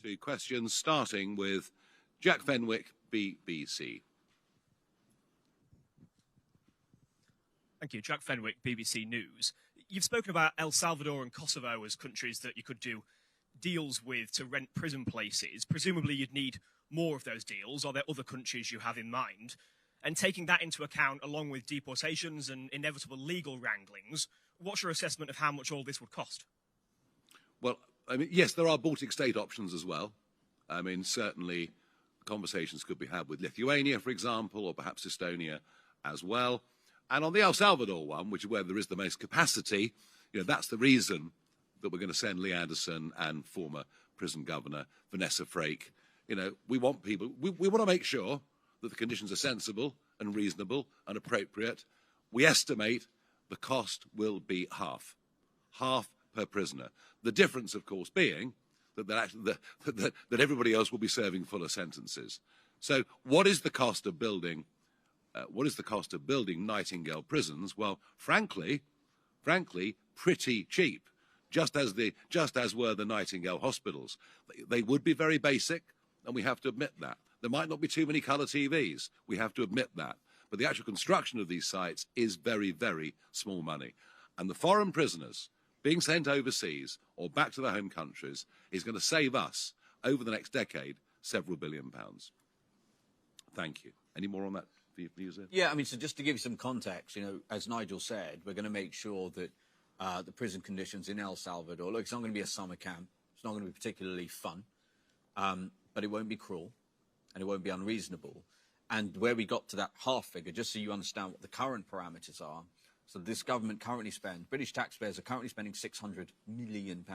To questions, starting with Jack Fenwick, BBC. Thank you. Jack Fenwick, BBC News. You've spoken about El Salvador and Kosovo as countries that you could do deals with to rent prison places. Presumably you'd need more of those deals. Are there other countries you have in mind? And taking that into account, along with deportations and inevitable legal wranglings, what's your assessment of how much all this would cost? Well, I mean, yes, there are Baltic state options as well. I mean, certainly conversations could be had with Lithuania, for example, or perhaps Estonia as well. And on the El Salvador one, which is where there is the most capacity, that's the reason that we're going to send Lee Anderson and former prison governor Vanessa Frake. We want people, we want to make sure that the conditions are sensible and reasonable and appropriate. We estimate the cost will be half per prisoner. The difference, of course, being that everybody else will be serving fuller sentences. So what is the cost of building Nightingale prisons? Well, frankly, pretty cheap, just as were the Nightingale hospitals. They would be very basic, and we have to admit that. There might not be too many colour TVs. We have to admit that. But the actual construction of these sites is very, very small money. And the foreign prisoners being sent overseas or back to their home countries is going to save us, over the next decade, several £billion. Thank you. Any more on that? Yeah, I mean, so just to give you some context, as Nigel said, we're going to make sure that the prison conditions in El Salvador, look, it's not going to be a summer camp. It's not going to be particularly fun, but it won't be cruel and it won't be unreasonable. And where we got to that half figure, just so you understand what the current parameters are, so this government currently British taxpayers are currently spending £600 million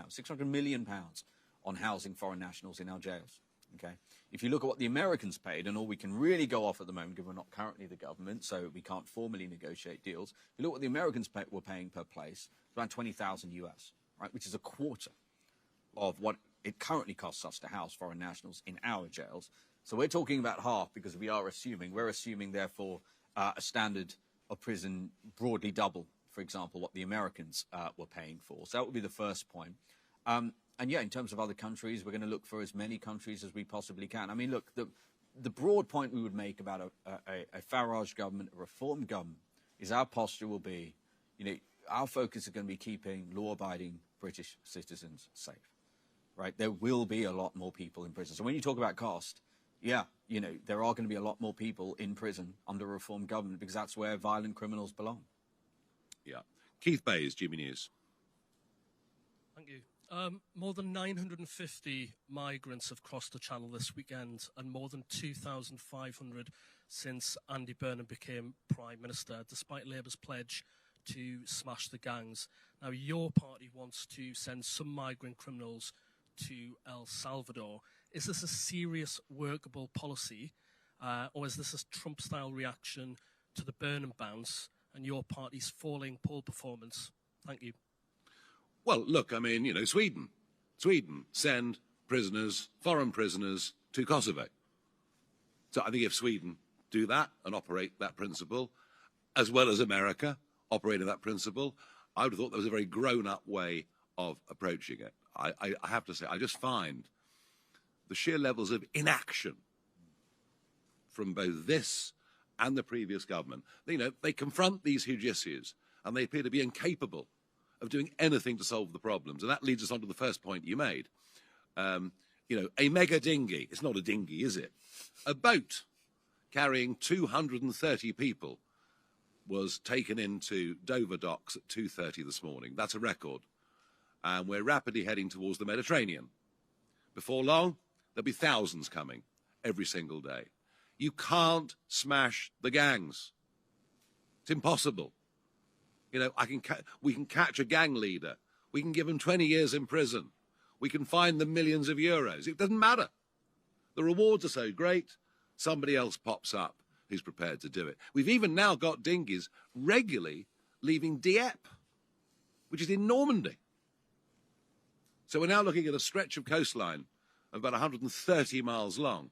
on housing foreign nationals in our jails. Okay. If you look at what the Americans paid, and all we can really go off at the moment, given we're not currently the government, so we can't formally negotiate deals. If you look at what the Americans were paying per place, it's around 20,000 US, right, which is a quarter of what it currently costs us to house foreign nationals in our jails. So we're talking about half because we're assuming, therefore, a standard of prison broadly double, for example, what the Americans were paying for. So that would be the first point. And yeah, in terms of other countries, we're going to look for as many countries as we possibly can. I mean, look, the broad point we would make about a Farage government, a reform government, is our posture will be, our focus is going to be keeping law-abiding British citizens safe, right? There will be a lot more people in prison. So when you talk about cost, yeah, there are going to be a lot more people in prison under a reform government because that's where violent criminals belong. Yeah. Keith Bayes, GB News. Thank you. More than 950 migrants have crossed the Channel this weekend, and more than 2,500 since Andy Burnham became Prime Minister, despite Labour's pledge to smash the gangs. Now, your party wants to send some migrant criminals to El Salvador. Is this a serious, workable policy, or is this a Trump-style reaction to the Burnham bounce and your party's falling poll performance? Thank you. Well, look, I mean, Sweden send prisoners, foreign prisoners, to Kosovo. So I think if Sweden do that and operate that principle, as well as America operating that principle, I would have thought that was a very grown-up way of approaching it. I have to say, I just find the sheer levels of inaction from both this and the previous government. They confront these huge issues, and they appear to be incapable of doing anything to solve the problems. And that leads us on to the first point you made. A mega dinghy, it's not a dinghy, is it? A boat carrying 230 people was taken into Dover docks at 2:30 this morning. That's a record. And we're rapidly heading towards the Mediterranean. Before long, there'll be thousands coming every single day. You can't smash the gangs. It's impossible. We can catch a gang leader. We can give them 20 years in prison. We can fine them millions of euros. It doesn't matter. The rewards are so great, somebody else pops up who's prepared to do it. We've even now got dinghies regularly leaving Dieppe, which is in Normandy. So we're now looking at a stretch of coastline of about 130 miles long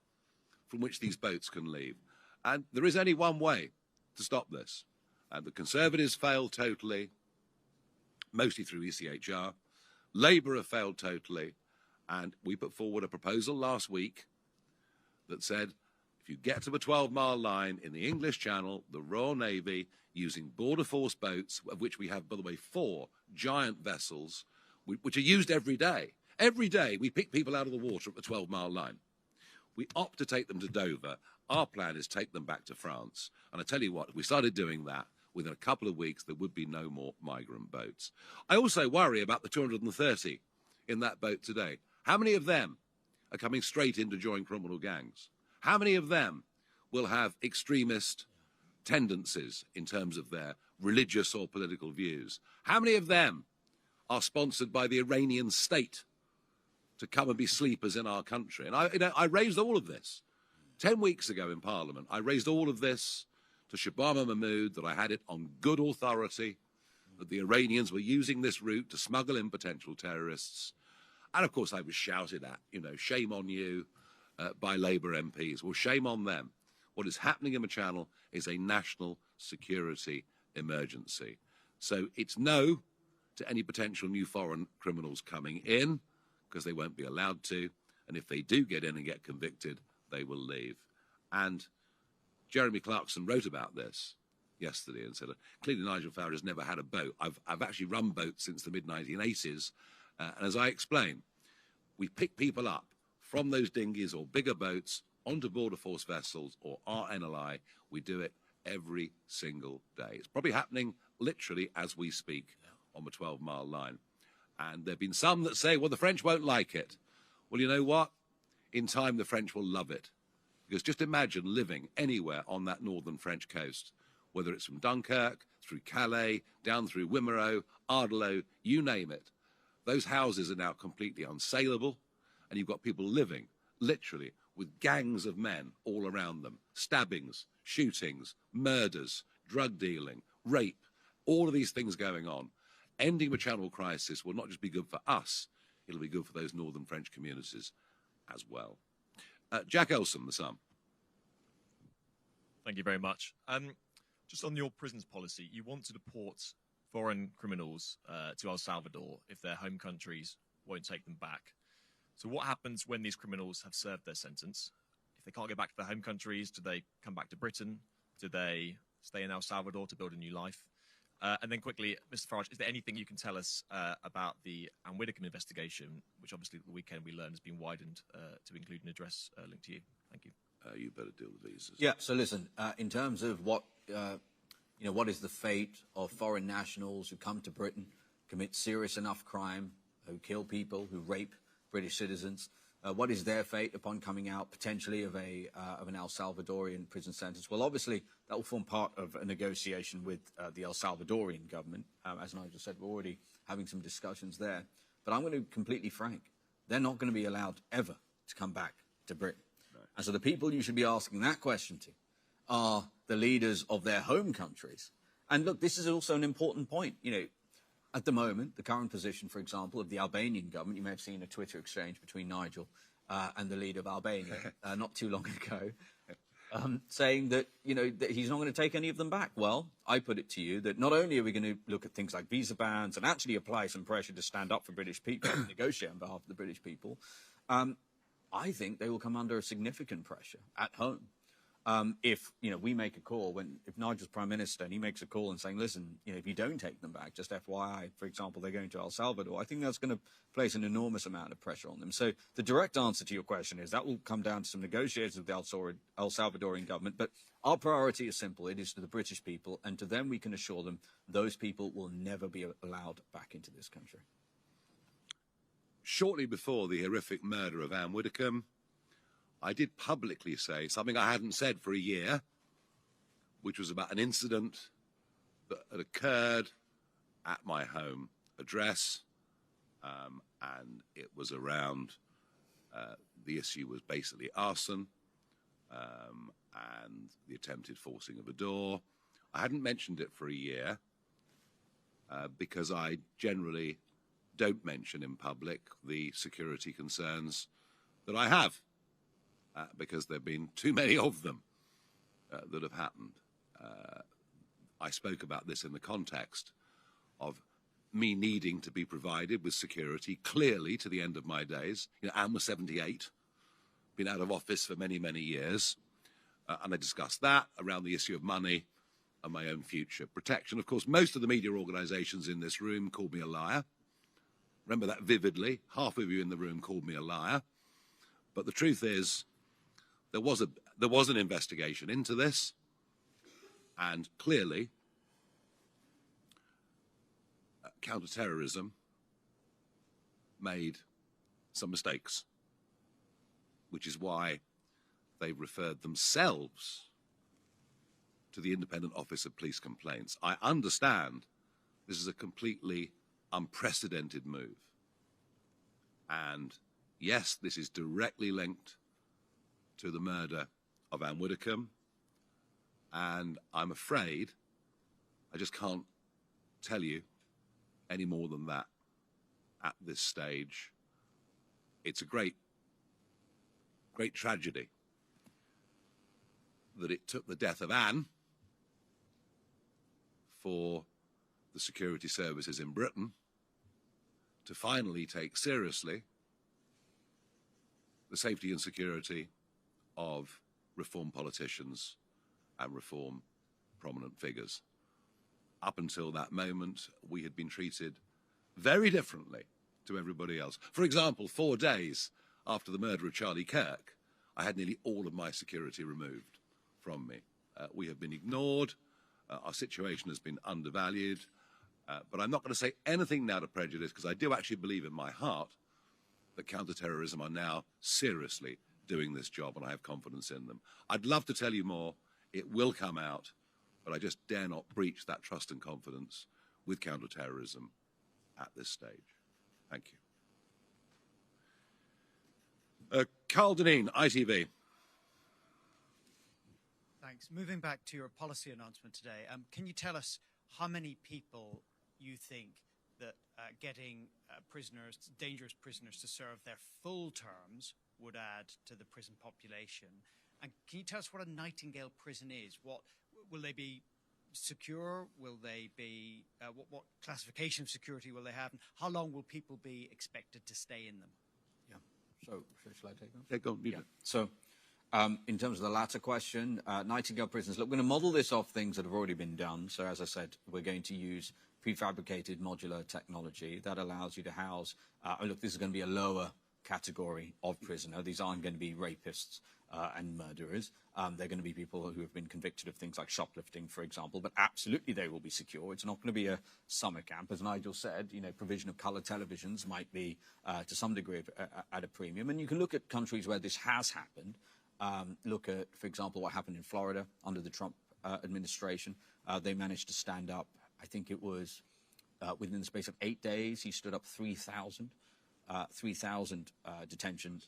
from which these boats can leave. And there is only one way to stop this. And the Conservatives failed totally, mostly through ECHR. Labour have failed totally. And we put forward a proposal last week that said, if you get to the 12-mile line in the English Channel, the Royal Navy, using border force boats, of which we have, by the way, 4 giant vessels, which are used every day. Every day we pick people out of the water at the 12-mile line. We opt to take them to Dover. Our plan is take them back to France. And I tell you what, if we started doing that, within a couple of weeks, there would be no more migrant boats. I also worry about the 230 in that boat today. How many of them are coming straight in to join criminal gangs? How many of them will have extremist tendencies in terms of their religious or political views? How many of them are sponsored by the Iranian state to come and be sleepers in our country? And I raised all of this 10 weeks ago in Parliament. I raised all of this to Shabama Mahmood, that I had it on good authority, that the Iranians were using this route to smuggle in potential terrorists. And of course I was shouted at, shame on you, by Labour MPs. Well, shame on them. What is happening in the Channel is a national security emergency. So it's no to any potential new foreign criminals coming in, because they won't be allowed to. And if they do get in and get convicted, they will leave. And Jeremy Clarkson wrote about this yesterday and said, clearly Nigel Farage has never had a boat. I've actually run boats since the mid-1980s. And as I explained, we pick people up from those dinghies or bigger boats onto border force vessels or RNLI. We do it every single day. It's probably happening literally as we speak on the 12-mile line. And there have been some that say, well, the French won't like it. Well, you know what? In time, the French will love it. Because just imagine living anywhere on that northern French coast, whether it's from Dunkirk, through Calais, down through Wimereux, Ardelot, you name it. Those houses are now completely unsaleable, and you've got people living, literally, with gangs of men all around them. Stabbings, shootings, murders, drug dealing, rape, all of these things going on. Ending the Channel crisis will not just be good for us, it'll be good for those northern French communities as well. Jack Elson, The Sun. Thank you very much. Just on your prisons policy, you want to deport foreign criminals to El Salvador if their home countries won't take them back. So what happens when these criminals have served their sentence? If they can't get back to their home countries, do they come back to Britain? Do they stay in El Salvador to build a new life? And then quickly, Mr. Farage, is there anything you can tell us about the Anne Widdecombe investigation, which obviously the weekend we learned has been widened to include an address linked to you? Thank you. You better deal with these. Yeah, so listen, in terms of what is the fate of foreign nationals who come to Britain, commit serious enough crime, who kill people, who rape British citizens, what is their fate upon coming out potentially of an El Salvadorian prison sentence? Well, obviously, that will form part of a negotiation with the El Salvadorian government. As Nigel said, we're already having some discussions there. But I'm going to be completely frank. They're not going to be allowed ever to come back to Britain. No. And so the people you should be asking that question to are the leaders of their home countries. And look, this is also an important point. At the moment, the current position, for example, of the Albanian government, you may have seen a Twitter exchange between Nigel and the leader of Albania not too long ago, saying that, that he's not going to take any of them back. Well, I put it to you that not only are we going to look at things like visa bans and actually apply some pressure to stand up for British people, negotiate on behalf of the British people, I think they will come under significant pressure at home. If we make a call, if Nigel's Prime Minister and he makes a call and saying, listen, if you don't take them back, just FYI, for example, they're going to El Salvador, I think that's going to place an enormous amount of pressure on them. So the direct answer to your question is that will come down to some negotiations with the El Salvadorian government. But our priority is simple. It is to the British people, and to them we can assure them those people will never be allowed back into this country. Shortly before the horrific murder of Anne Widdecombe, I did publicly say something I hadn't said for a year, which was about an incident that had occurred at my home address, and it was around, the issue was basically arson and the attempted forcing of a door. I hadn't mentioned it for a year because I generally don't mention in public the security concerns that I have. Because there have been too many of them that have happened. I spoke about this in the context of me needing to be provided with security clearly to the end of my days. You know, Anne was 78, been out of office for many, many years. And I discussed that around the issue of money and my own future. Protection, of course, most of the media organisations in this room called me a liar. Remember that vividly. Half of you in the room called me a liar. But the truth is, there was an investigation into this, and clearly, counter-terrorism made some mistakes, which is why they've referred themselves to the Independent Office of Police Complaints. I understand this is a completely unprecedented move. And yes, this is directly linked to the murder of Anne Widdecombe. And I'm afraid I just can't tell you any more than that at this stage. It's a great tragedy that it took the death of Anne for the security services in Britain to finally take seriously the safety and security of reform politicians and reform prominent figures. Up until that moment, we had been treated very differently to everybody else. For example, 4 days after the murder of Charlie Kirk, I had nearly all of my security removed from me. We have been ignored. Our situation has been undervalued. But I'm not going to say anything now to prejudice, because I do actually believe in my heart that counter-terrorism are now seriously doing this job, and I have confidence in them. I'd love to tell you more. It will come out, but I just dare not breach that trust and confidence with counter-terrorism at this stage. Thank you. Carl Deneen, ITV. Thanks. Moving back to your policy announcement today, can you tell us how many people you think that getting dangerous prisoners to serve their full terms would add to the prison population? And can you tell us what a Nightingale prison is? What will they be secure? Will they be what classification of security will they have? And how long will people be expected to stay in them? Yeah. So shall I take that? Yeah, go. Yeah. So in terms of the latter question, Nightingale prisons, look, we're going to model this off things that have already been done. So as I said, we're going to use prefabricated modular technology that allows you to house, look, this is going to be a lower category of prisoner. These aren't going to be rapists and murderers. They're going to be people who have been convicted of things like shoplifting, for example, but absolutely they will be secure. It's not going to be a summer camp. As Nigel said, you know, provision of colour televisions might be, to some degree, at a premium. And you can look at countries where this has happened. Look at, for example, what happened in Florida under the Trump administration. They managed to stand up, I think it was within the space of 8 days, he stood up 3,000 detention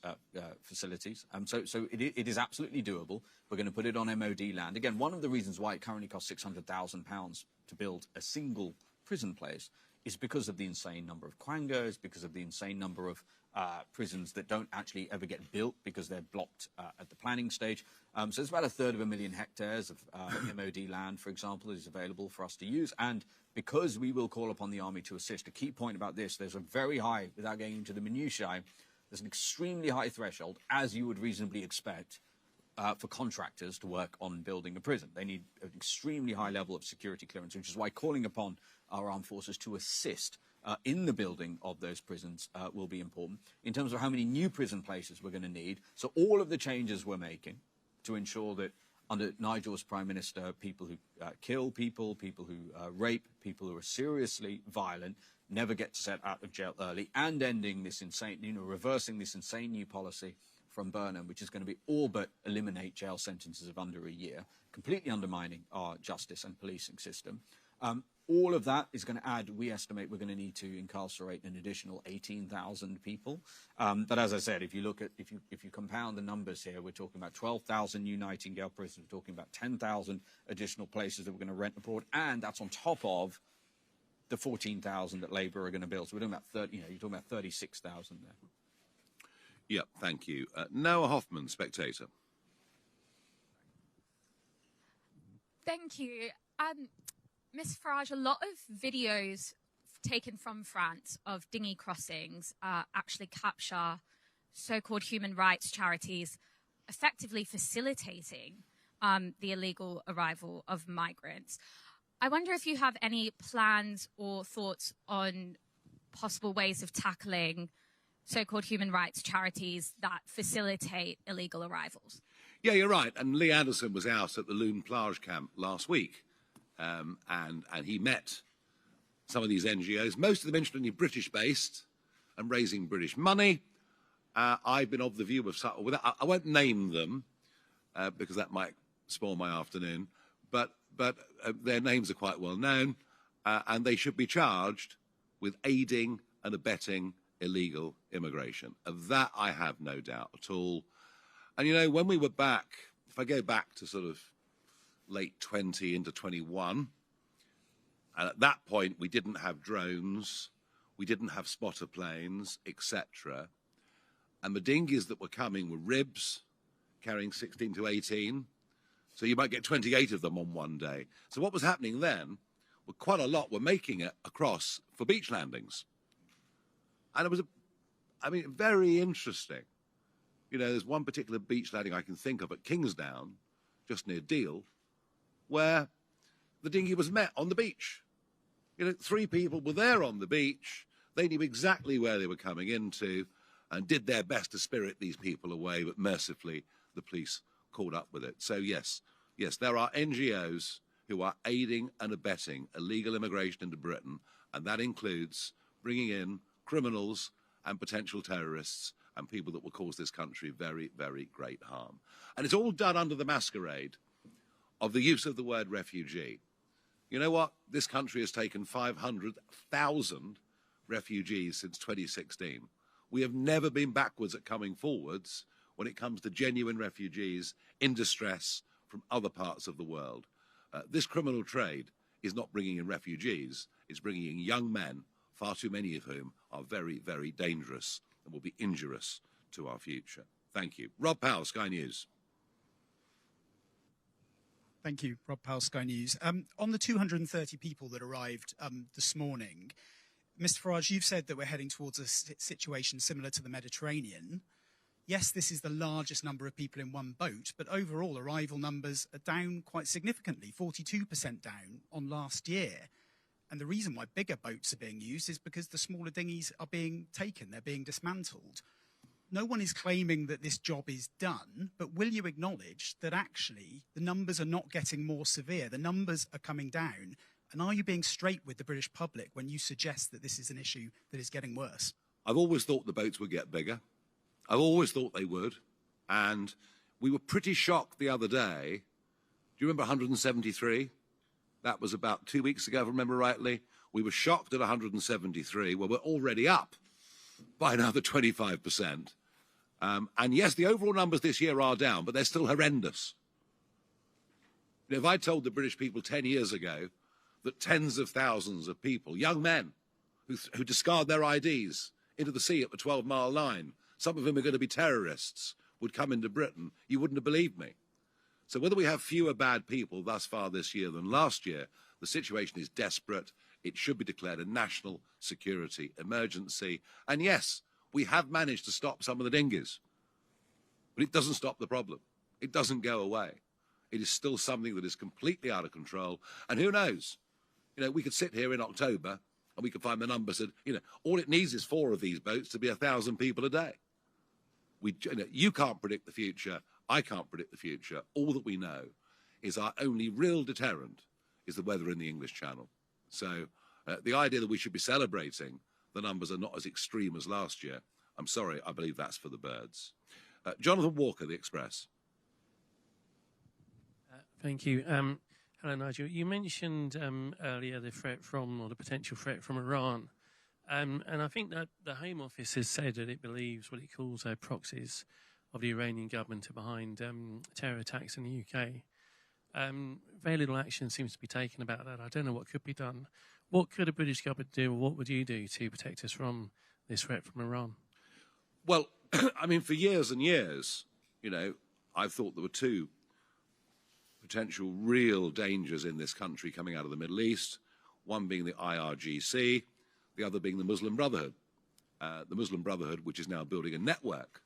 facilities. So it is absolutely doable. We're going to put it on MOD land. Again, one of the reasons why it currently costs £600,000 to build a single prison place is because of the insane number of quangos, because of the insane number of prisons that don't actually ever get built because they're blocked at the planning stage. So it's about 1/3 hectares of MOD land, for example, is available for us to use. And because we will call upon the army to assist, a key point about this, there's a very high, without getting into the minutiae, there's an extremely high threshold, as you would reasonably expect, for contractors to work on building a prison. They need an extremely high level of security clearance, which is why calling upon our armed forces to assist in the building of those prisons will be important. In terms of how many new prison places we're going to need, so all of the changes we're making to ensure that under Nigel as Prime Minister, people who kill people, people who rape, people who are seriously violent, never get set out of jail early, and ending this insane, reversing this insane new policy from Burnham, which is going to be all but eliminate jail sentences of under a year, completely undermining our justice and policing system. All of that is going to add, we estimate we're going to need to incarcerate an additional 18,000 people. But as I said, if you look at, if you compound the numbers here, we're talking about 12,000 new Nightingale prisons, we're talking about 10,000 additional places that we're going to rent abroad, and that's on top of the 14,000 that Labour are going to build. So we're talking about 30, you're talking about 36,000 there. Yeah, thank you. Noah Hoffman, Spectator. Thank you. Ms Farage, a lot of videos taken from France of dinghy crossings actually capture so-called human rights charities effectively facilitating the illegal arrival of migrants. I wonder if you have any plans or thoughts on possible ways of tackling so-called human rights charities that facilitate illegal arrivals. Yeah, you're right. And Lee Anderson was out at the Lune Plage camp last week, and he met some of these NGOs, most of them interestingly British-based and raising British money. I've been of the view of, I won't name them because that might spoil my afternoon, but their names are quite well known, and they should be charged with aiding and abetting illegal immigration. Of that, I have no doubt at all. And, you know, when we were back, if I go back to sort of late 20 into 21, and at that point, we didn't have drones, we didn't have spotter planes, etc. And the dinghies that were coming were ribs, carrying 16 to 18. So you might get 28 of them on one day. So what was happening then, well, quite a lot were making it across for beach landings. And it was, very interesting. You know, there's one particular beach landing I can think of at Kingsdown, just near Deal, where the dinghy was met on the beach. You know, 3 people were there on the beach. They knew exactly where they were coming into and did their best to spirit these people away, but mercifully the police caught up with it. So yes, there are NGOs who are aiding and abetting illegal immigration into Britain, and that includes bringing in criminals and potential terrorists and people that will cause this country very, very great harm. And it's all done under the masquerade of the use of the word refugee. You know what? This country has taken 500,000 refugees since 2016. We have never been backwards at coming forwards when it comes to genuine refugees in distress from other parts of the world. This criminal trade is not bringing in refugees, it's bringing in young men, far too many of whom are very, very dangerous and will be injurious to our future. Thank you. Rob Powell, Sky News. Thank you, Rob Powell, Sky News. On the 230 people that arrived this morning, Mr. Farage, you've said that we're heading towards a situation similar to the Mediterranean. Yes, this is the largest number of people in one boat, but overall arrival numbers are down quite significantly, 42% down on last year. And the reason why bigger boats are being used is because the smaller dinghies are being taken, they're being dismantled. No one is claiming that this job is done, but will you acknowledge that actually the numbers are not getting more severe, the numbers are coming down? And are you being straight with the British public when you suggest that this is an issue that is getting worse? I've always thought the boats would get bigger. I've always thought they would. And we were pretty shocked the other day. Do you remember 173? That was about 2 weeks ago, if I remember rightly. We were shocked at 173. Well, we're already up by another 25%. And yes, the overall numbers this year are down, but they're still horrendous. You know, if I told the British people 10 years ago that tens of thousands of people, young men, who discard their IDs into the sea at the 12-mile line, some of whom are going to be terrorists, would come into Britain, you wouldn't have believed me. So whether we have fewer bad people thus far this year than last year, the situation is desperate. It should be declared a national security emergency. And yes, we have managed to stop some of the dinghies, but it doesn't stop the problem. It doesn't go away. It is still something that is completely out of control. And who knows? You know, we could sit here in October and we could find the numbers that, you know, all it needs is 4 of these boats to be 1,000 people a day. You can't predict the future. I can't predict the future. All that we know is our only real deterrent is the weather in the English Channel. So the idea that we should be celebrating the numbers are not as extreme as last year, I'm sorry, I believe that's for the birds. Jonathan Walker, The Express. Thank you. Hello, Nigel. You mentioned earlier the threat from, or the potential threat from Iran. And I think that the Home Office has said that it believes what it calls proxies of the Iranian government are behind terror attacks in the UK. Very little action seems to be taken about that. I don't know what could be done. What could a British government do, or what would you do to protect us from this threat from Iran? Well, I mean, for years and years, you know, I've thought there were 2 potential real dangers in this country coming out of the Middle East, one being the IRGC, the other being the Muslim Brotherhood. The Muslim Brotherhood, which is now building a network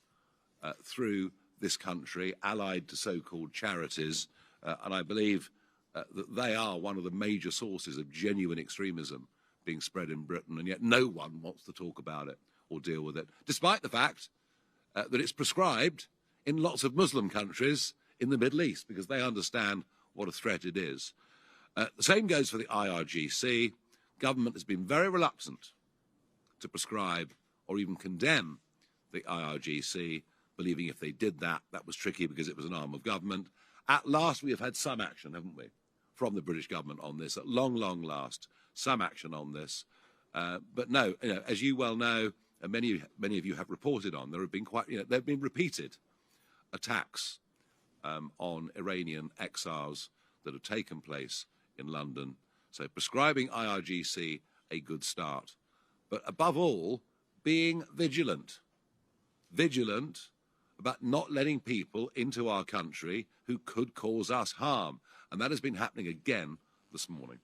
through this country, allied to so-called charities, and I believe that they are one of the major sources of genuine extremism being spread in Britain, and yet no one wants to talk about it or deal with it, despite the fact that it's prescribed in lots of Muslim countries in the Middle East, because they understand what a threat it is. The same goes for the IRGC. Government has been very reluctant to prescribe or even condemn the IRGC, believing if they did that, that was tricky because it was an arm of government. At last, we have had some action, haven't we, from the British government on this. At long, long last, some action on this. But no, as you well know, and many of you have reported on, there have been there have been repeated attacks on Iranian exiles that have taken place in London. So prescribing IRGC, a good start. But above all, being vigilant. Vigilant about not letting people into our country who could cause us harm. And that has been happening again this morning.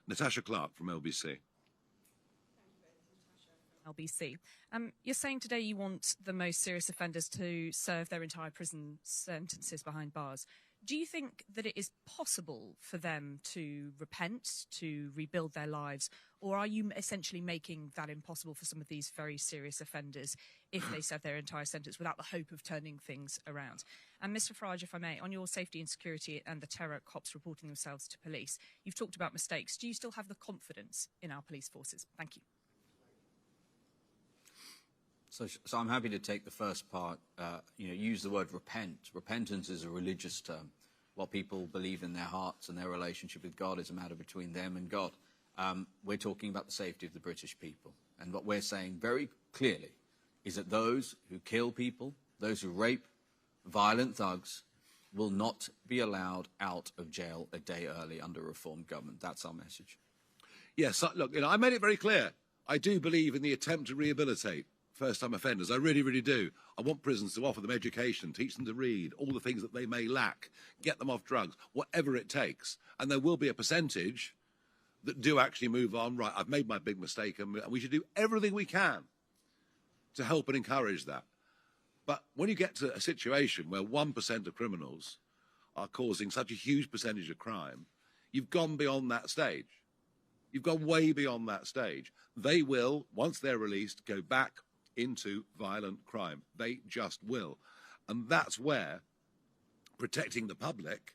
Natasha Clark from LBC. LBC. You're saying today you want the most serious offenders to serve their entire prison sentences behind bars. Do you think that it is possible for them to repent, to rebuild their lives, or are you essentially making that impossible for some of these very serious offenders if they serve their entire sentence without the hope of turning things around? And Mr. Farage, if I may, on your safety and security and the terror cops reporting themselves to police, you've talked about mistakes. Do you still have the confidence in our police forces? Thank you. So I'm happy to take the first part. Use the word repent. Repentance is a religious term. What people believe in their hearts and their relationship with God is a matter between them and God. We're talking about the safety of the British people. And what we're saying very clearly is that those who kill people, those who rape, violent thugs, will not be allowed out of jail a day early under a reformed government. That's our message. Yes, look, I made it very clear. I do believe in the attempt to rehabilitate first-time offenders. I really, really do. I want prisons to offer them education, teach them to read, all the things that they may lack, get them off drugs, whatever it takes. And there will be a percentage that do actually move on. Right, I've made my big mistake, and we should do everything we can to help and encourage that. But when you get to a situation where 1% of criminals are causing such a huge percentage of crime, you've gone beyond that stage. You've gone way beyond that stage. They will, once they're released, go back into violent crime. They just will. And that's where protecting the public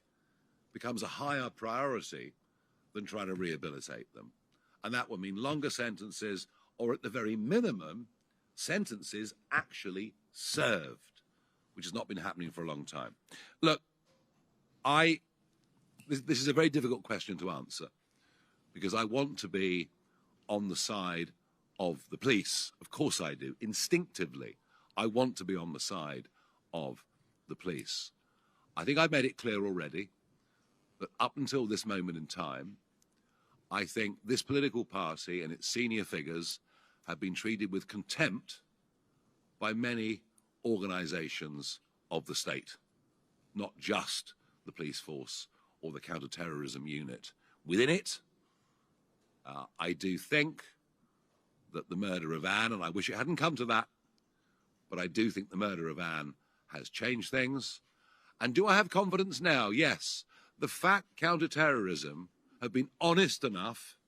becomes a higher priority than trying to rehabilitate them. And that will mean longer sentences, or at the very minimum, sentences actually served, which has not been happening for a long time. Look, this is a very difficult question to answer, because I want to be on the side of the police. Of course I do. Instinctively, I want to be on the side of the police. I think I've made it clear already that up until this moment in time, I think this political party and its senior figures have been treated with contempt by many organisations of the state, not just the police force or the counter-terrorism unit. Within it, I do think that the murder of Anne, and I wish it hadn't come to that, but I do think the murder of Anne has changed things. And do I have confidence now? Yes. The fact counter-terrorism have been honest enough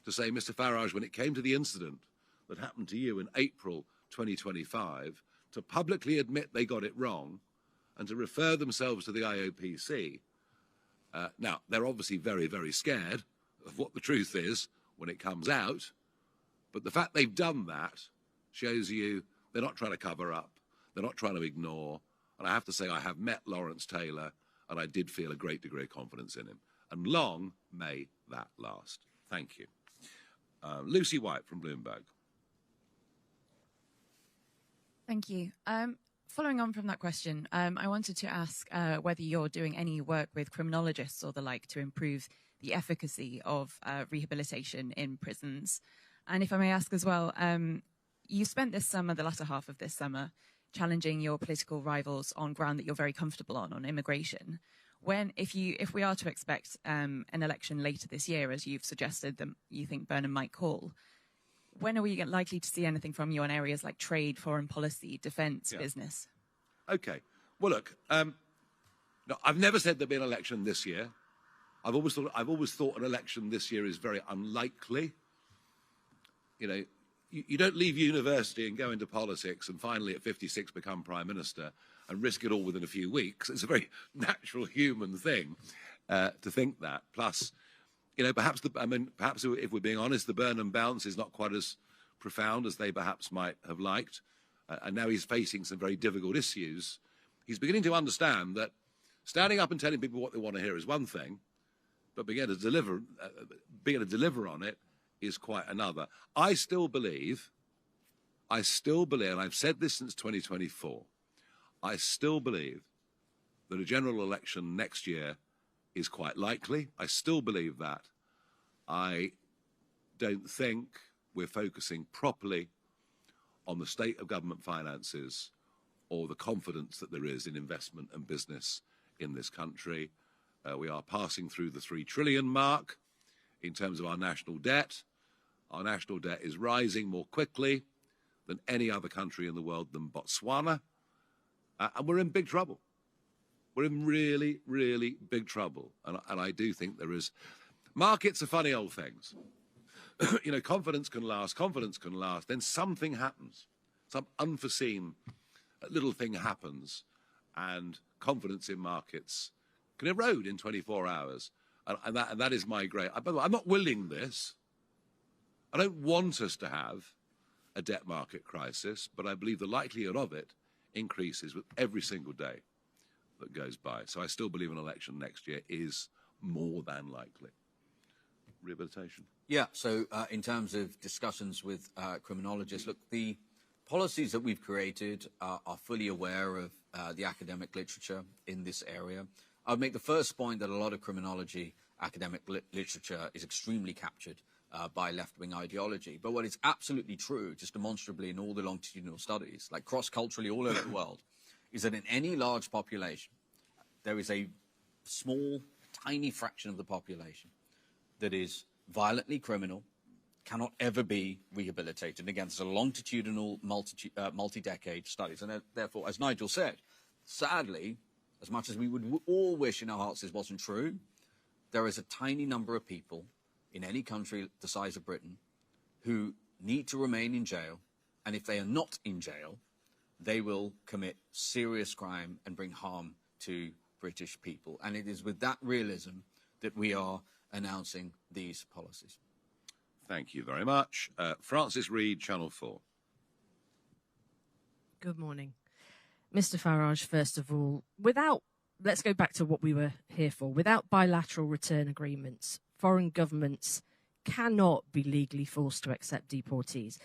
to say, Mr. Farage, when it came to the incident that happened to you in April 2025, to publicly admit they got it wrong and to refer themselves to the IOPC. Now, they're obviously very, very scared of what the truth is when it comes out. But the fact they've done that shows you they're not trying to cover up. They're not trying to ignore. And I have to say, I have met Lawrence Taylor, and I did feel a great degree of confidence in him. And long may that last. Thank you. Lucy White from Bloomberg. Thank you. Following on from that question, I wanted to ask whether you're doing any work with criminologists or the like to improve the efficacy of rehabilitation in prisons. And if I may ask as well, you spent this summer, the latter half of this summer, challenging your political rivals on ground that you're very comfortable on immigration. If we are to expect an election later this year, as you've suggested that you think Burnham might call, when are we likely to see anything from you on areas like trade, foreign policy, defence, business? Okay. Well, look, no, I've never said there'd be an election this year. I've always thought an election this year is very unlikely. You know, you don't leave university and go into politics and finally at 56 become Prime Minister and risk it all within a few weeks. It's a very natural human thing to think that. Plus, you know, perhaps if we're being honest, the Burnham bounce is not quite as profound as they perhaps might have liked. And now he's facing some very difficult issues. He's beginning to understand that standing up and telling people what they want to hear is one thing, but being able to deliver on it is quite another. I still believe, and I've said this since 2024, I still believe that a general election next year is quite likely. I still believe that. I don't think we're focusing properly on the state of government finances or the confidence that there is in investment and business in this country. We are passing through the 3 trillion mark in terms of our national debt. Our national debt is rising more quickly than any other country in the world than Botswana. And we're in big trouble. We're in really, really big trouble. And I do think there is... Markets are funny old things. You know, confidence can last, then something happens. Some unforeseen little thing happens, and confidence in markets can erode in 24 hours. And that is my great... By the way, I'm not willing this. I don't want us to have a debt market crisis, but I believe the likelihood of it increases with every single day that goes by. So I still believe an election next year is more than likely. Rehabilitation. Yeah, so in terms of discussions with criminologists, look, the policies that we've created are fully aware of the academic literature in this area. I would make the first point that a lot of criminology academic literature is extremely captured by left-wing ideology. But what is absolutely true, just demonstrably in all the longitudinal studies, like cross-culturally all over the world, is that in any large population, there is a small, tiny fraction of the population that is violently criminal, cannot ever be rehabilitated. And again, there's a longitudinal, multi-decade studies. And therefore, as Nigel said, sadly, as much as we would all wish in our hearts this wasn't true, there is a tiny number of people in any country the size of Britain who need to remain in jail. And if they are not in jail, they will commit serious crime and bring harm to British people. And it is with that realism that we are announcing these policies. Thank you very much. Francis Reed, Channel 4. Good morning. Mr. Farage, first of all, let's go back to what we were here for. Without bilateral return agreements, foreign governments cannot be legally forced to accept deportees.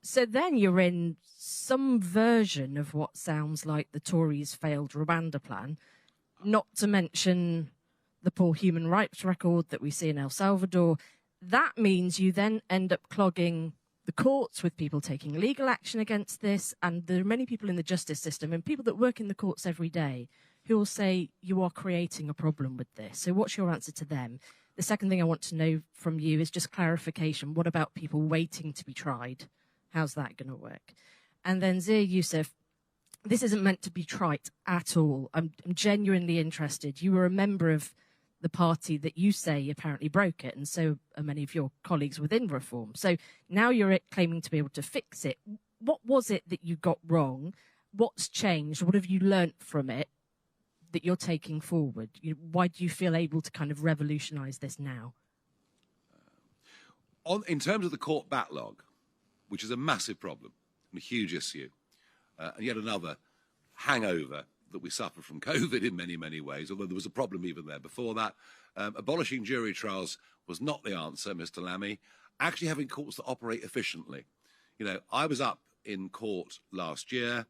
So then you're in some version of what sounds like the Tories' failed Rwanda plan, not to mention the poor human rights record that we see in El Salvador. That means you then end up clogging the courts with people taking legal action against this. And there are many people in the justice system and people that work in the courts every day who will say you are creating a problem with this. So what's your answer to them? The second thing I want to know from you is just clarification. What about people waiting to be tried? How's that going to work? And then Zia Yusuf, this isn't meant to be trite at all. I'm genuinely interested. You were a member of the party that you say apparently broke it, and so are many of your colleagues within Reform. So now you're claiming to be able to fix it. What was it that you got wrong? What's changed? What have you learnt from it that you're taking forward? Why do you feel able to kind of revolutionise this now? In terms of the court backlog, which is a massive problem and a huge issue, and yet another hangover that we suffer from COVID in many, many ways, although there was a problem even there before that. Abolishing jury trials was not the answer, Mr. Lammy. Actually having courts that operate efficiently. You know, I was up in court last year,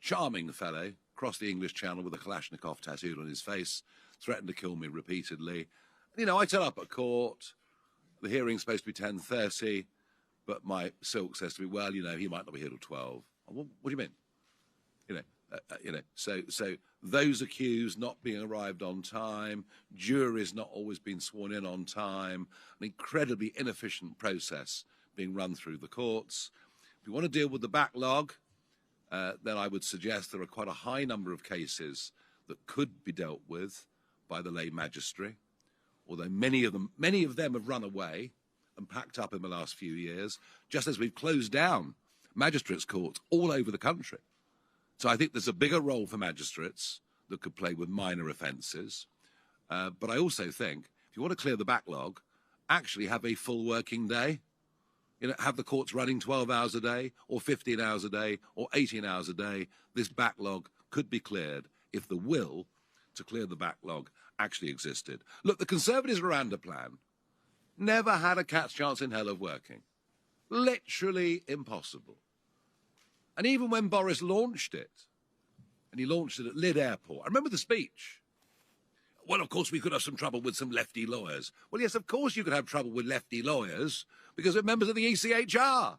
charming fellow, crossed the English Channel with a Kalashnikov tattooed on his face, threatened to kill me repeatedly. You know, I turn up at court, the hearing's supposed to be 10:30, but my silk says to me, well, you know, he might not be here till 12. What do you mean? You know, So those accused not being arrived on time, juries not always being sworn in on time, an incredibly inefficient process being run through the courts. If we want to deal with the backlog, then I would suggest there are quite a high number of cases that could be dealt with by the lay magistrate, although many of them have run away and packed up in the last few years, just as we've closed down magistrates' courts all over the country. So I think there's a bigger role for magistrates that could play with minor offences. But I also think if you want to clear the backlog, actually have a full working day. Have the courts running 12 hours a day or 15 hours a day or 18 hours a day. This backlog could be cleared if the will to clear the backlog actually existed. Look, the Conservatives' Miranda plan never had a cat's chance in hell of working. Literally impossible. And even when Boris launched it, and he launched it at Lyd Airport, I remember the speech. Well, of course, we could have some trouble with some lefty lawyers. Well, yes, of course you could have trouble with lefty lawyers because they're members of the ECHR.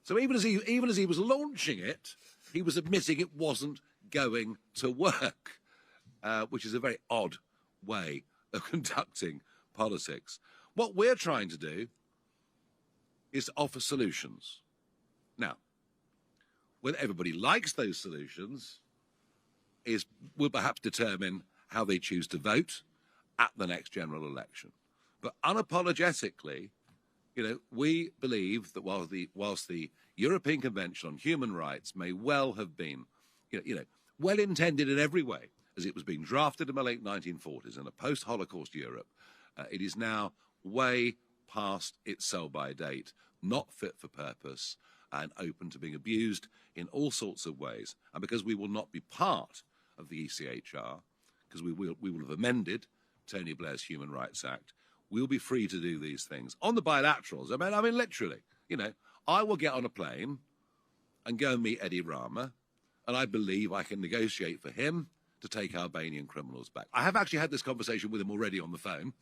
So even as he was launching it, he was admitting it wasn't going to work, which is a very odd way of conducting politics. What we're trying to do is to offer solutions. Now, whether everybody likes those solutions will perhaps determine how they choose to vote at the next general election. But unapologetically, we believe that whilst the European Convention on Human Rights may well have been, well intended in every way, as it was being drafted in the late 1940s in a post-Holocaust Europe, it is now way past its sell-by date, not fit for purpose, and open to being abused in all sorts of ways. And because we will not be part of the ECHR, because we will have amended Tony Blair's Human Rights Act, we'll be free to do these things. On the bilaterals, I mean, literally, I will get on a plane and go and meet Eddie Rama, and I believe I can negotiate for him to take Albanian criminals back. I have actually had this conversation with him already on the phone,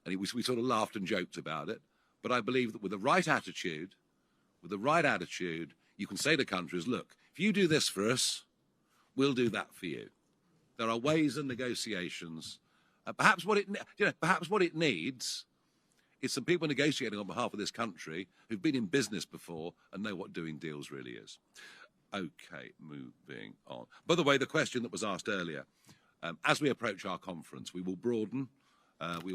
and we sort of laughed and joked about it. But I believe that with the right attitude, you can say to countries, look, if you do this for us, we'll do that for you. There are ways and negotiations. Perhaps what it needs is some people negotiating on behalf of this country who've been in business before and know what doing deals really is. Okay, moving on. By the way, the question that was asked earlier, as we approach our conference, we will broaden.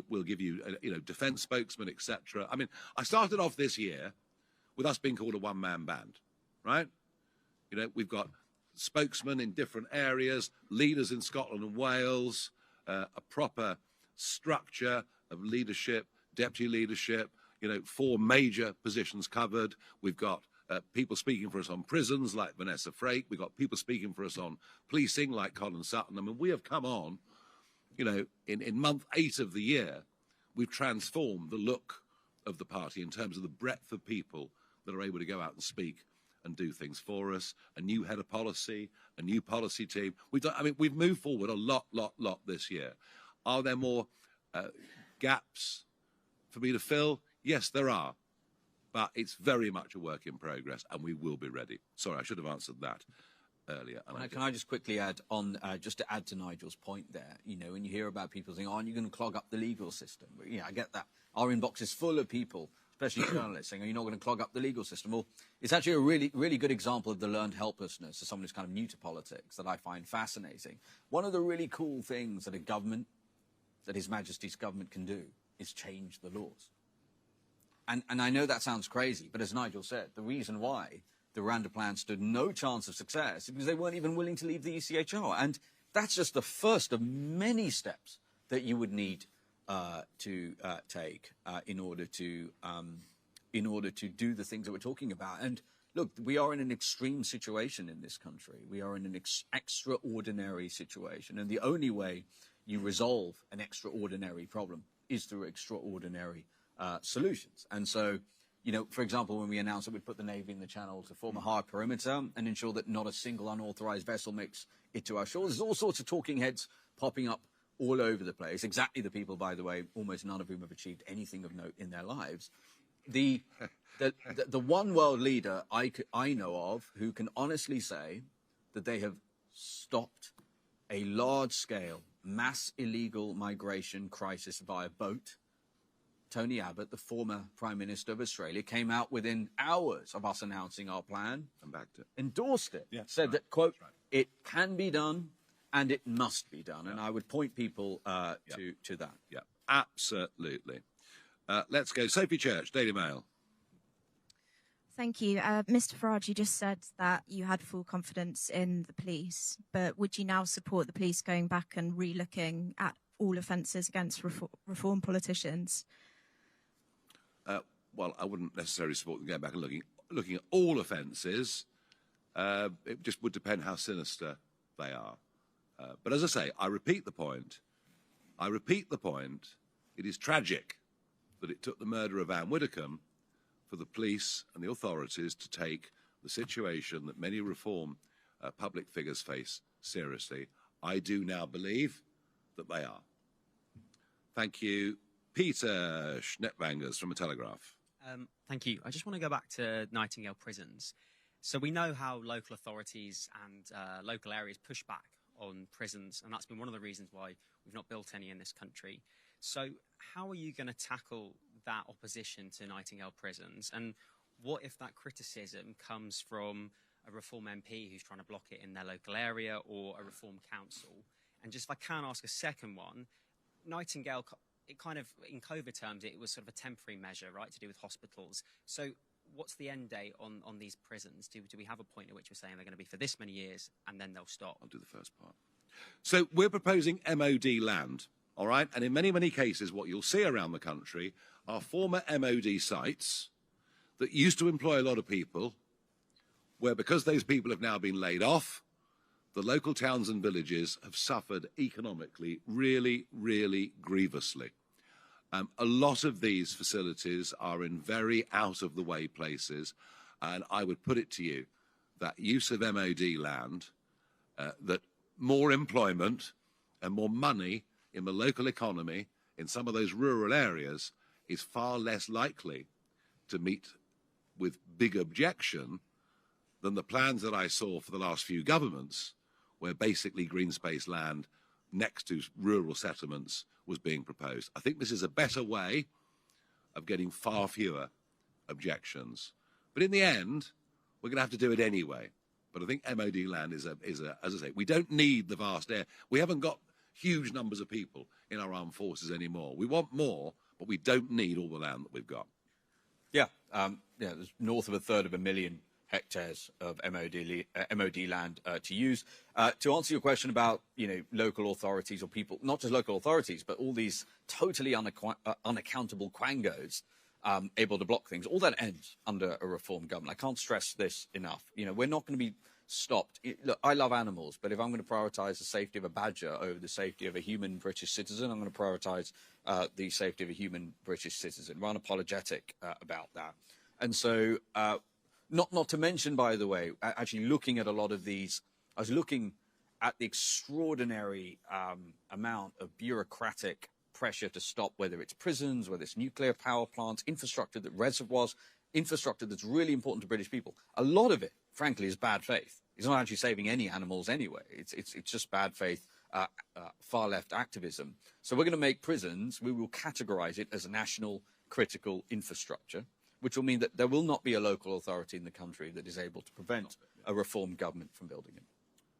We'll give you, defence spokesmen, etc. I mean, I started off this year with us being called a one-man band, right? We've got spokesmen in different areas, leaders in Scotland and Wales, a proper structure of leadership, deputy leadership, 4 major positions covered. We've got people speaking for us on prisons like Vanessa Frake. We've got people speaking for us on policing like Colin Sutton. I mean, we have come on, in month 8 of the year, we've transformed the look of the party in terms of the breadth of people that are able to go out and speak and do things for us. A new head of policy, a new policy team. We've moved forward a lot this year. Are there more gaps for me to fill? Yes, there are. But it's very much a work in progress, and we will be ready. Sorry, I should have answered that earlier. Can I just quickly add on, just to add to Nigel's point there, when you hear about people saying, aren't you going to clog up the legal system? I get that. Our inbox is full of people, especially journalists, saying, you're not going to clog up the legal system. Well, it's actually a really, really good example of the learned helplessness of someone who's kind of new to politics that I find fascinating. One of the really cool things that a government, that His Majesty's government can do is change the laws. And I know that sounds crazy, but as Nigel said, the reason why the Miranda plan stood no chance of success is because they weren't even willing to leave the ECHR. And that's just the first of many steps that you would need to take in order to do the things that we're talking about. And look, we are in an extreme situation in this country. We are in an extraordinary situation. And the only way you resolve an extraordinary problem is through extraordinary solutions. And so, for example, when we announced that we'd put the Navy in the Channel to form a hard perimeter and ensure that not a single unauthorized vessel makes it to our shores, there's all sorts of talking heads popping up all over the place. Exactly the people, by the way, almost none of whom have achieved anything of note in their lives. The one world leader I know of who can honestly say that they have stopped a large-scale mass illegal migration crisis via boat, Tony Abbott, the former Prime Minister of Australia, came out within hours of us announcing our plan, and backed it, endorsed it, yeah, said right. that, quote, it can be done and it must be done. Yeah. And I would point people to that. Yeah, absolutely. Let's go. Sophie Church, Daily Mail. Thank you. Mr. Farage, you just said that you had full confidence in the police, but would you now support the police going back and re-looking at all offences against reform politicians? Well, I wouldn't necessarily support them going back and looking at all offences. It just would depend how sinister they are. But as I say, I repeat the point. It is tragic that it took the murder of Anne Widdecombe for the police and the authorities to take the situation that many reform public figures face seriously. I do now believe that they are. Thank you. Peter Schnettwangers from The Telegraph. Thank you. I just want to go back to Nightingale prisons. So we know how local authorities and local areas push back on prisons, and that's been one of the reasons why we've not built any in this country. So how are you going to tackle that opposition to Nightingale prisons? And what if that criticism comes from a Reform MP who's trying to block it in their local area, or a Reform council? And just if I can ask a second one, Nightingale, it kind of, in COVID terms, it was sort of a temporary measure, right, to do with hospitals. So what's the end date on these prisons? Do we have a point at which we're saying they're going to be for this many years and then they'll stop? I'll do the first part. So we're proposing MOD land, all right? And in many, many cases, what you'll see around the country are former MOD sites that used to employ a lot of people, where because those people have now been laid off, the local towns and villages have suffered economically really, really grievously. A lot of these facilities are in very out-of-the-way places, and I would put it to you that use of MOD land, that more employment and more money in the local economy in some of those rural areas is far less likely to meet with big objection than the plans that I saw for the last few governments, where basically green space land next to rural settlements was being proposed. I think this is a better way of getting far fewer objections. But in the end, we're going to have to do it anyway. But I think MOD land is a, as I say, we don't need the vast air. We haven't got huge numbers of people in our armed forces anymore. We want more, but we don't need all the land that we've got. Yeah, there's north of 1/3 hectares of MOD land to use. To answer your question about, local authorities or people, not just local authorities, but all these totally unaccountable quangos able to block things, all that ends under a reform government. I can't stress this enough. We're not going to be stopped. Look, I love animals, but if I'm going to prioritise the safety of a badger over the safety of a human British citizen, I'm going to prioritise the safety of a human British citizen. We're unapologetic about that. And so, not to mention, by the way, actually looking at a lot of these, I was looking at the extraordinary amount of bureaucratic pressure to stop, whether it's prisons, whether it's nuclear power plants, infrastructure, reservoirs, infrastructure that's really important to British people. A lot of it, frankly, is bad faith. It's not actually saving any animals anyway. It's just bad faith, far-left activism. So we're going to make prisons, we will categorise it as a national critical infrastructure, which will mean that there will not be a local authority in the country that is able to prevent a reformed government from building it.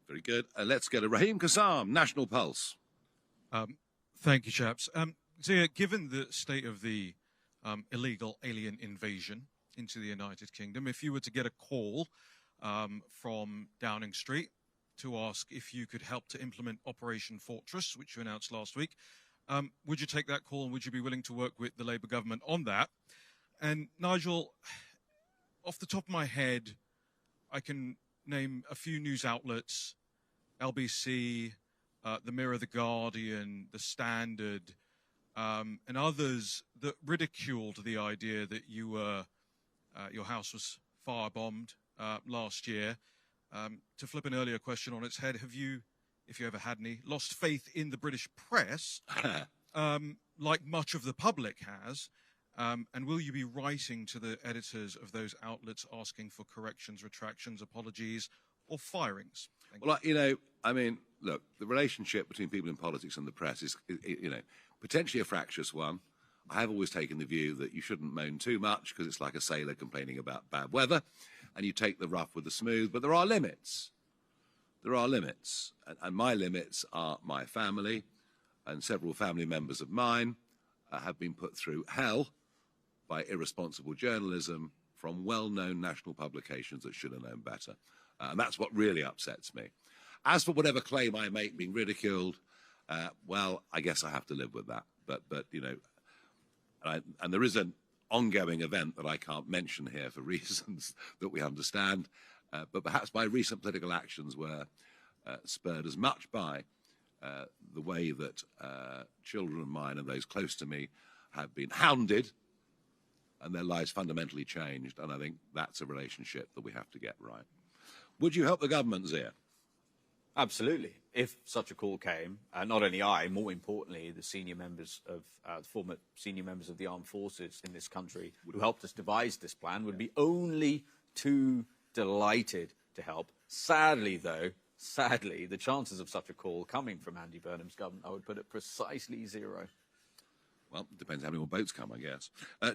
Very good. Let's go to Raheem Kassam, National Pulse. Thank you, chaps. Zia, given the state of the illegal alien invasion into the United Kingdom, if you were to get a call from Downing Street to ask if you could help to implement Operation Fortress, which you announced last week, would you take that call, and would you be willing to work with the Labour government on that? And Nigel, off the top of my head, I can name a few news outlets, LBC, the Mirror, the Guardian, the Standard, and others that ridiculed the idea that you were, your house was firebombed last year. To flip an earlier question on its head, have you, if you ever had any, lost faith in the British press, like much of the public has? And will you be writing to the editors of those outlets asking for corrections, retractions, apologies, or firings? Well, I mean, look, the relationship between people in politics and the press is, potentially a fractious one. I have always taken the view that you shouldn't moan too much because it's like a sailor complaining about bad weather, and you take the rough with the smooth, but there are limits. There are limits, and my limits are my family, and several family members of mine have been put through hell by irresponsible journalism from well-known national publications that should have known better. And that's what really upsets me. As for whatever claim I make being ridiculed, well, I guess I have to live with that. But and there is an ongoing event that I can't mention here for reasons that we understand. But perhaps my recent political actions were spurred as much by the way that children of mine and those close to me have been hounded and their lives fundamentally changed. And I think that's a relationship that we have to get right. Would you help the government, Zia? Absolutely. If such a call came, not only I, more importantly, the senior members of former senior members of the armed forces in this country who helped us devise this plan would be only too delighted to help. Sadly, though, the chances of such a call coming from Andy Burnham's government, I would put it precisely 0. Well, it depends how many more boats come, I guess.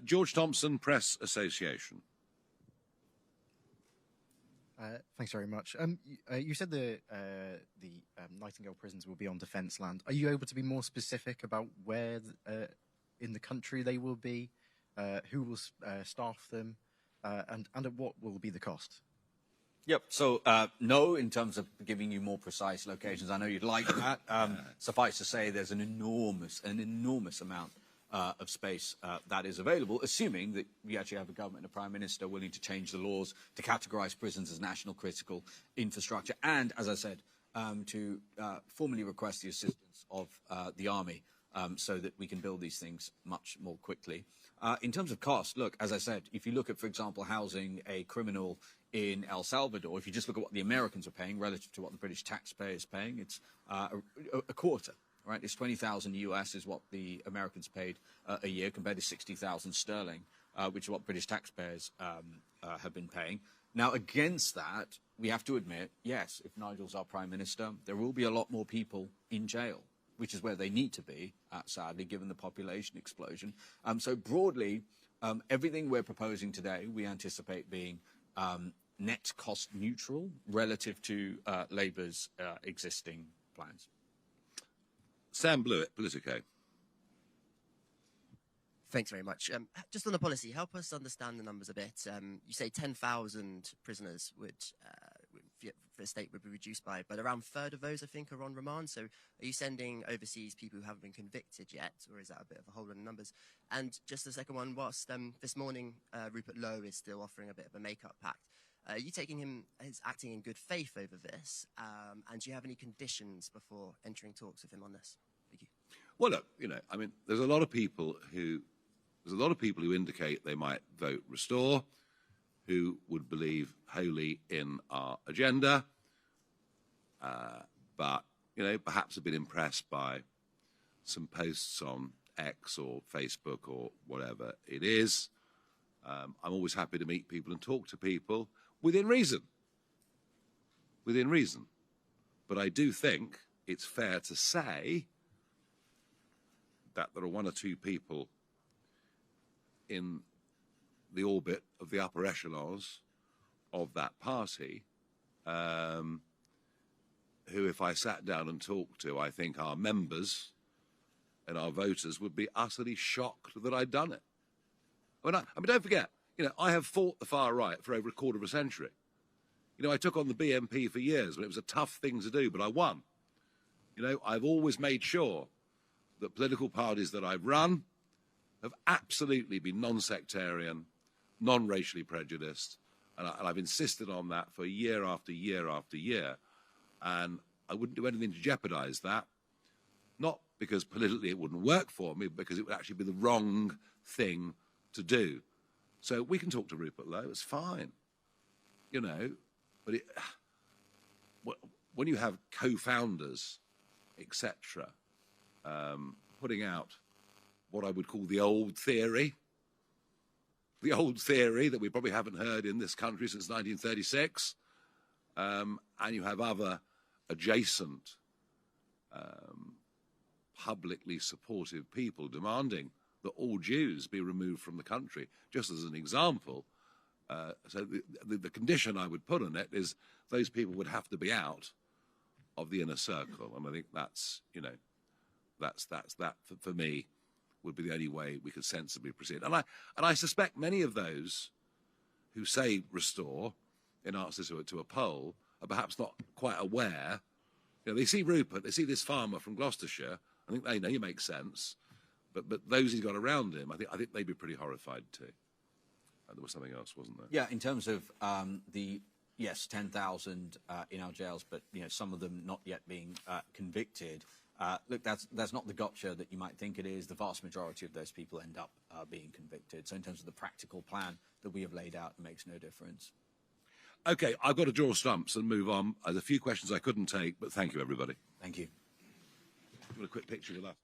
George Thompson, Press Association. Thanks very much. You said the Nightingale prisons will be on defence land. Are you able to be more specific about where in the country they will be, who will staff them, and at what will be the cost? Yep. So, no, in terms of giving you more precise locations, I know you'd like that. Suffice to say, there's an enormous amount of space that is available, assuming that we actually have a government and a prime minister willing to change the laws to categorise prisons as national critical infrastructure, and, as I said, to formally request the assistance of the army so that we can build these things much more quickly. In terms of cost, look, as I said, if you look at, for example, housing a criminal in El Salvador, if you just look at what the Americans are paying relative to what the British taxpayer is paying, it's a quarter. Right, it's 20,000 US is what the Americans paid a year, compared to 60,000 sterling, which is what British taxpayers have been paying. Now, against that, we have to admit, yes, if Nigel's our prime minister, there will be a lot more people in jail, which is where they need to be, sadly, given the population explosion. So broadly, everything we're proposing today, we anticipate being net cost neutral relative to Labour's existing plans. Sam Blewett, Politico. Thanks very much. Just on the policy, help us understand the numbers a bit. You say 10,000 prisoners would the state would be reduced by, but around a third of those, I think, are on remand. So are you sending overseas people who haven't been convicted yet, or is that a bit of a hole in the numbers? And just the second one, whilst this morning Rupert Lowe is still offering a bit of a make-up pact, are you taking him as acting in good faith over this? And do you have any conditions before entering talks with him on this? Thank you. Well, look, I mean, there's a lot of people who indicate they might vote Restore, who would believe wholly in our agenda, but perhaps have been impressed by some posts on X or Facebook or whatever it is. I'm always happy to meet people and talk to people within reason. Within reason. But I do think it's fair to say that there are one or two people in the orbit of the upper echelons of that party who, if I sat down and talked to, I think our members and our voters would be utterly shocked that I'd done it. I mean, don't forget, I have fought the far right for over a quarter of a century. I took on the BNP for years when it was a tough thing to do, but I won. I've always made sure that political parties that I've run have absolutely been non-sectarian, non-racially prejudiced, and I've insisted on that for year after year after year. And I wouldn't do anything to jeopardise that, not because politically it wouldn't work for me, but because it would actually be the wrong thing to do. So we can talk to Rupert Lowe, it's fine, but when you have co-founders, etc., putting out what I would call the old theory that we probably haven't heard in this country since 1936, and you have other adjacent publicly supportive people demanding that all Jews be removed from the country, just as an example. So the condition I would put on it is those people would have to be out of the inner circle, and I think that's, you know, that for me would be the only way we could sensibly proceed. And I suspect many of those who say restore in answer to a poll are perhaps not quite aware. You know, they see Rupert, they see this farmer from Gloucestershire. I think they know he makes sense, but those he's got around him, I think they'd be pretty horrified too. There was something else, wasn't there? Yeah, in terms of yes, 10,000 in our jails, but you know, some of them not yet being convicted. Look, that's not the gotcha that you might think it is. The vast majority of those people end up being convicted. So in terms of the practical plan that we have laid out, it makes no difference. Okay, I've got to draw stumps and move on. There's a few questions I couldn't take, but thank you, everybody. Thank you. Do you want a quick picture with that?